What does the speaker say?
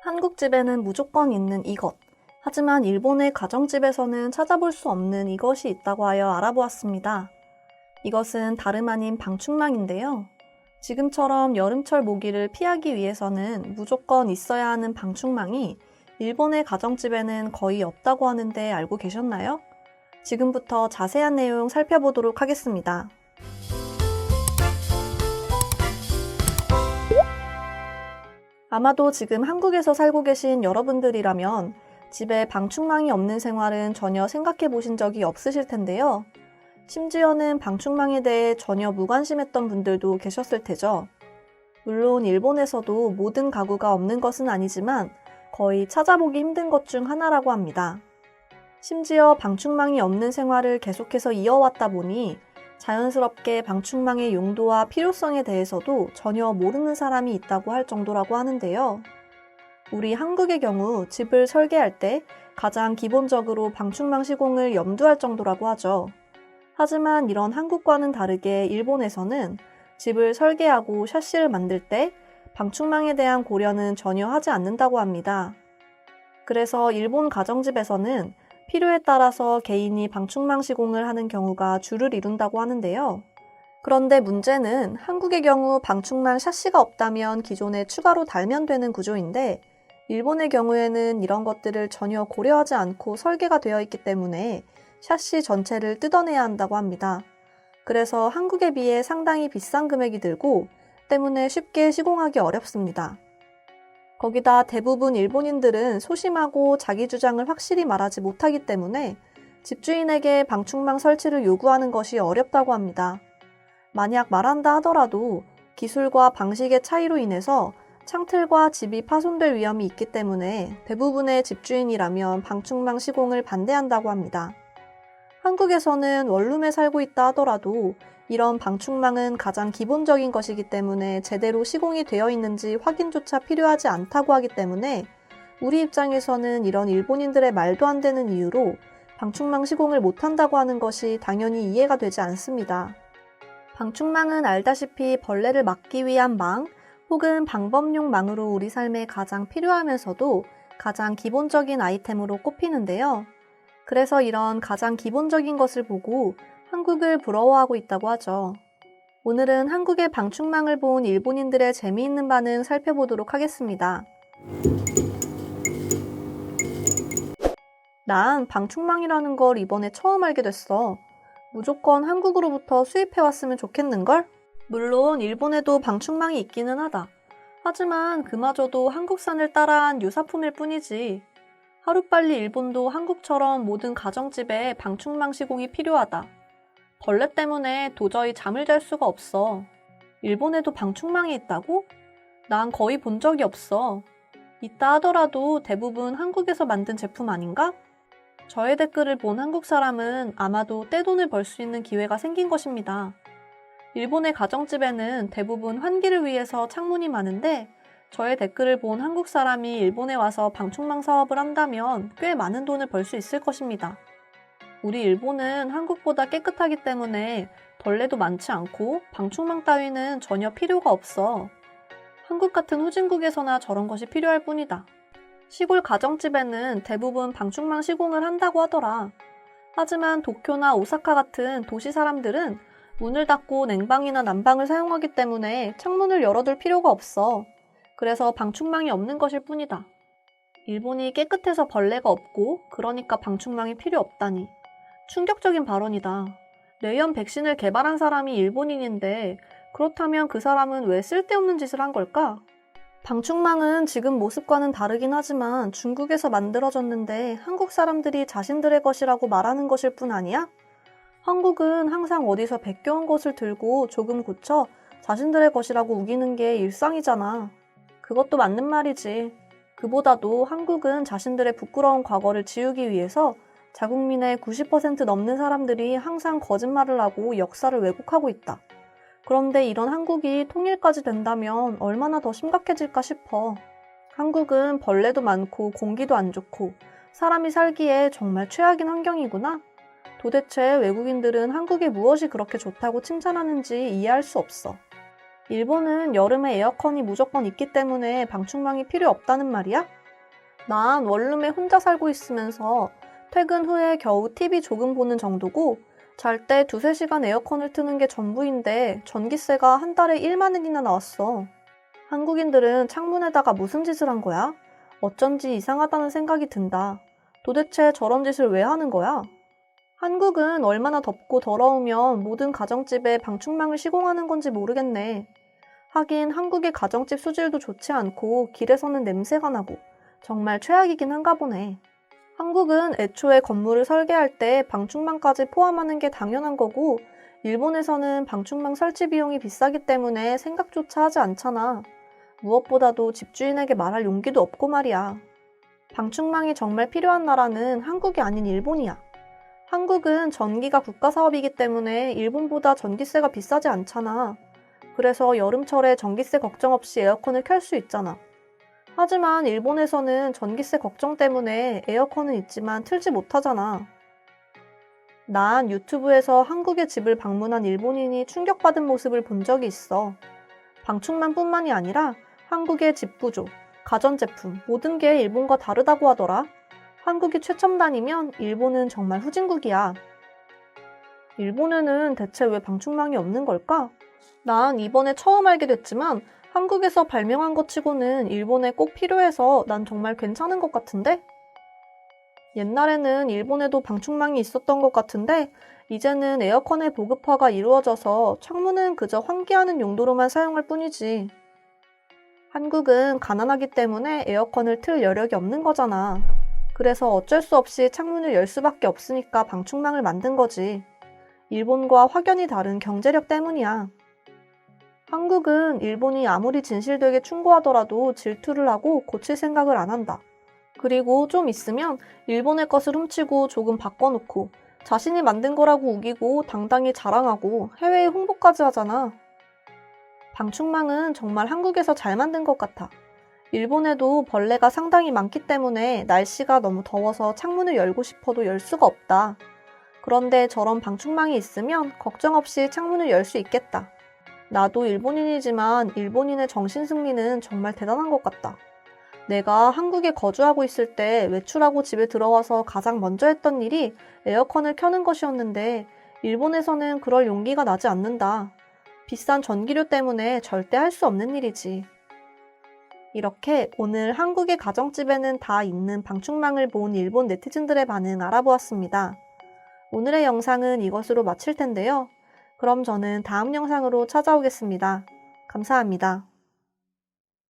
한국 집에는 무조건 있는 이것. 하지만 일본의 가정집에서는 찾아볼 수 없는 이것이 있다고 하여 알아보았습니다. 이것은 다름 아닌 방충망인데요. 지금처럼 여름철 모기를 피하기 위해서는 무조건 있어야 하는 방충망이 일본의 가정집에는 거의 없다고 하는데 알고 계셨나요? 지금부터 자세한 내용 살펴보도록 하겠습니다. 아마도 지금 한국에서 살고 계신 여러분들이라면 집에 방충망이 없는 생활은 전혀 생각해 보신 적이 없으실 텐데요. 심지어는 방충망에 대해 전혀 무관심했던 분들도 계셨을 테죠. 물론 일본에서도 모든 가구가 없는 것은 아니지만 거의 찾아보기 힘든 것 중 하나라고 합니다. 심지어 방충망이 없는 생활을 계속해서 이어왔다 보니 자연스럽게 방충망의 용도와 필요성에 대해서도 전혀 모르는 사람이 있다고 할 정도라고 하는데요. 우리 한국의 경우 집을 설계할 때 가장 기본적으로 방충망 시공을 염두할 정도라고 하죠. 하지만 이런 한국과는 다르게 일본에서는 집을 설계하고 샤시를 만들 때 방충망에 대한 고려는 전혀 하지 않는다고 합니다. 그래서 일본 가정집에서는 필요에 따라서 개인이 방충망 시공을 하는 경우가 주를 이룬다고 하는데요. 그런데 문제는 한국의 경우 방충망 샤시가 없다면 기존에 추가로 달면 되는 구조인데 일본의 경우에는 이런 것들을 전혀 고려하지 않고 설계가 되어 있기 때문에 샤시 전체를 뜯어내야 한다고 합니다. 그래서 한국에 비해 상당히 비싼 금액이 들고 때문에 쉽게 시공하기 어렵습니다. 거기다 대부분 일본인들은 소심하고 자기 주장을 확실히 말하지 못하기 때문에 집주인에게 방충망 설치를 요구하는 것이 어렵다고 합니다. 만약 말한다 하더라도 기술과 방식의 차이로 인해서 창틀과 집이 파손될 위험이 있기 때문에 대부분의 집주인이라면 방충망 시공을 반대한다고 합니다. 한국에서는 원룸에 살고 있다 하더라도 이런 방충망은 가장 기본적인 것이기 때문에 제대로 시공이 되어 있는지 확인조차 필요하지 않다고 하기 때문에 우리 입장에서는 이런 일본인들의 말도 안 되는 이유로 방충망 시공을 못한다고 하는 것이 당연히 이해가 되지 않습니다. 방충망은 알다시피 벌레를 막기 위한 망 혹은 방범용 망으로 우리 삶에 가장 필요하면서도 가장 기본적인 아이템으로 꼽히는데요. 그래서 이런 가장 기본적인 것을 보고 한국을 부러워하고 있다고 하죠. 오늘은 한국의 방충망을 본 일본인들의 재미있는 반응 살펴보도록 하겠습니다. 난 방충망이라는 걸 이번에 처음 알게 됐어. 무조건 한국으로부터 수입해왔으면 좋겠는걸? 물론 일본에도 방충망이 있기는 하다. 하지만 그마저도 한국산을 따라한 유사품일 뿐이지. 하루빨리 일본도 한국처럼 모든 가정집에 방충망 시공이 필요하다. 벌레 때문에 도저히 잠을 잘 수가 없어. 일본에도 방충망이 있다고? 난 거의 본 적이 없어. 있다 하더라도 대부분 한국에서 만든 제품 아닌가? 저의 댓글을 본 한국 사람은 아마도 떼돈을 벌 수 있는 기회가 생긴 것입니다. 일본의 가정집에는 대부분 환기를 위해서 창문이 많은데 저의 댓글을 본 한국 사람이 일본에 와서 방충망 사업을 한다면 꽤 많은 돈을 벌 수 있을 것입니다. 우리 일본은 한국보다 깨끗하기 때문에 벌레도 많지 않고 방충망 따위는 전혀 필요가 없어. 한국 같은 후진국에서나 저런 것이 필요할 뿐이다. 시골 가정집에는 대부분 방충망 시공을 한다고 하더라. 하지만 도쿄나 오사카 같은 도시 사람들은 문을 닫고 냉방이나 난방을 사용하기 때문에 창문을 열어둘 필요가 없어. 그래서 방충망이 없는 것일 뿐이다. 일본이 깨끗해서 벌레가 없고 그러니까 방충망이 필요 없다니. 충격적인 발언이다. 뇌염 백신을 개발한 사람이 일본인인데 그렇다면 그 사람은 왜 쓸데없는 짓을 한 걸까? 방충망은 지금 모습과는 다르긴 하지만 중국에서 만들어졌는데 한국 사람들이 자신들의 것이라고 말하는 것일 뿐 아니야? 한국은 항상 어디서 베껴온 것을 들고 조금 고쳐 자신들의 것이라고 우기는 게 일상이잖아. 그것도 맞는 말이지. 그보다도 한국은 자신들의 부끄러운 과거를 지우기 위해서 자국민의 90% 넘는 사람들이 항상 거짓말을 하고 역사를 왜곡하고 있다. 그런데 이런 한국이 통일까지 된다면 얼마나 더 심각해질까 싶어. 한국은 벌레도 많고 공기도 안 좋고 사람이 살기에 정말 최악인 환경이구나. 도대체 외국인들은 한국이 무엇이 그렇게 좋다고 칭찬하는지 이해할 수 없어. 일본은 여름에 에어컨이 무조건 있기 때문에 방충망이 필요 없다는 말이야? 난 원룸에 혼자 살고 있으면서 퇴근 후에 겨우 TV 조금 보는 정도고 잘 때 두세 시간 에어컨을 트는 게 전부인데 전기세가 한 달에 1만 원이나 나왔어. 한국인들은 창문에다가 무슨 짓을 한 거야? 어쩐지 이상하다는 생각이 든다. 도대체 저런 짓을 왜 하는 거야? 한국은 얼마나 덥고 더러우면 모든 가정집에 방충망을 시공하는 건지 모르겠네. 하긴 한국의 가정집 수질도 좋지 않고 길에서는 냄새가 나고 정말 최악이긴 한가 보네. 한국은 애초에 건물을 설계할 때 방충망까지 포함하는 게 당연한 거고 일본에서는 방충망 설치 비용이 비싸기 때문에 생각조차 하지 않잖아. 무엇보다도 집주인에게 말할 용기도 없고 말이야. 방충망이 정말 필요한 나라는 한국이 아닌 일본이야. 한국은 전기가 국가 사업이기 때문에 일본보다 전기세가 비싸지 않잖아. 그래서 여름철에 전기세 걱정 없이 에어컨을 켤 수 있잖아. 하지만 일본에서는 전기세 걱정 때문에 에어컨은 있지만 틀지 못하잖아. 난 유튜브에서 한국의 집을 방문한 일본인이 충격받은 모습을 본 적이 있어. 방충망뿐만이 아니라 한국의 집 구조, 가전제품, 모든 게 일본과 다르다고 하더라. 한국이 최첨단이면 일본은 정말 후진국이야. 일본에는 대체 왜 방충망이 없는 걸까? 난 이번에 처음 알게 됐지만 한국에서 발명한 것 치고는 일본에 꼭 필요해서 난 정말 괜찮은 것 같은데? 옛날에는 일본에도 방충망이 있었던 것 같은데 이제는 에어컨의 보급화가 이루어져서 창문은 그저 환기하는 용도로만 사용할 뿐이지. 한국은 가난하기 때문에 에어컨을 틀 여력이 없는 거잖아. 그래서 어쩔 수 없이 창문을 열 수밖에 없으니까 방충망을 만든 거지. 일본과 확연히 다른 경제력 때문이야. 한국은 일본이 아무리 진실되게 충고하더라도 질투를 하고 고칠 생각을 안 한다. 그리고 좀 있으면 일본의 것을 훔치고 조금 바꿔놓고 자신이 만든 거라고 우기고 당당히 자랑하고 해외에 홍보까지 하잖아. 방충망은 정말 한국에서 잘 만든 것 같아. 일본에도 벌레가 상당히 많기 때문에 날씨가 너무 더워서 창문을 열고 싶어도 열 수가 없다. 그런데 저런 방충망이 있으면 걱정 없이 창문을 열 수 있겠다. 나도 일본인이지만 일본인의 정신승리는 정말 대단한 것 같다. 내가 한국에 거주하고 있을 때 외출하고 집에 들어와서 가장 먼저 했던 일이 에어컨을 켜는 것이었는데 일본에서는 그럴 용기가 나지 않는다. 비싼 전기료 때문에 절대 할 수 없는 일이지. 이렇게 오늘 한국의 가정집에는 다 있는 방충망을 본 일본 네티즌들의 반응 알아보았습니다. 오늘의 영상은 이것으로 마칠 텐데요. 그럼 저는 다음 영상으로 찾아오겠습니다. 감사합니다.